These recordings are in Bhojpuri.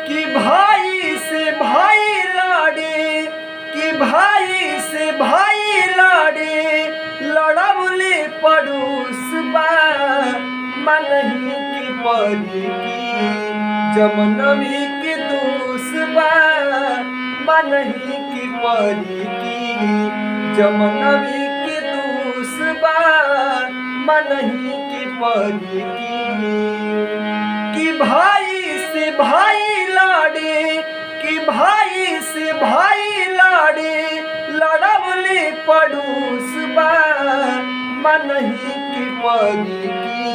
कि भाई से भाई लाड़े, कि भाई से भाई लाड़े, लड़बले पड़ोस बा मनही की परी की जमनवी के दोष बा मनही की परी की जमनवी के दोष बा मनही की परी की भाई से भाई लाड़े, कि भाई से भाई लाड़े, लड़बले पड़ोस बा मनही की परी की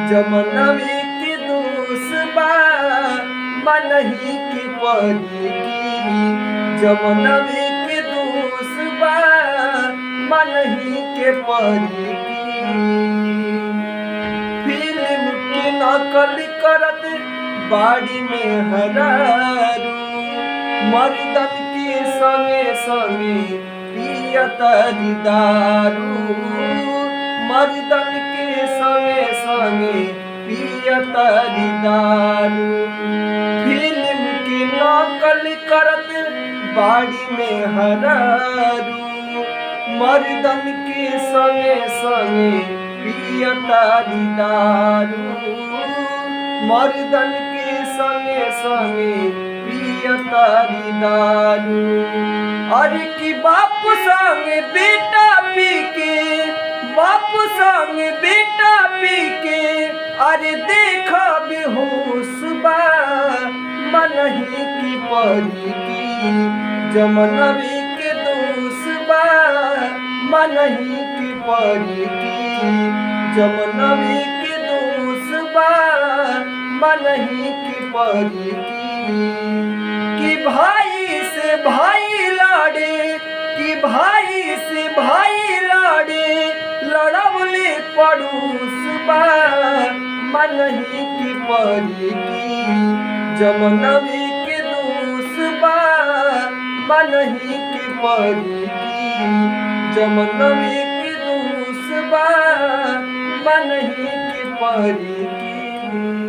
जमनवी के दोष बा मनही की परी की जमनवी के दोष बा मनही के परी की। फिल्म के नकल करत बाड़ी में हरारू, मर्दन के संगे संगे पियतरी दारू, मर्दन के संगे संगे पियतरी दारू। फिल्म के नकल करत बाड़ी में हरारू, मर्दन के संगे संगे पियतरी दारू, मर्दन के संगे संगे पियतरी दारू। अरे कि बाप संगे बेटा पी के, बाप संगे बेटा पी के, अरे देखा बेहोश बा मनही की परी की जमनवी के दोष बा मनही की परी की जमनवी के दोष बा मनही की परी की भाई से भाई लाड़े, कि भाई से भाई लाड़े, लड़बले पड़ोस बा मनही की परी की जमनवी के दोष बा मनही की परी की जमनवी के दोष बा मनही की परी की।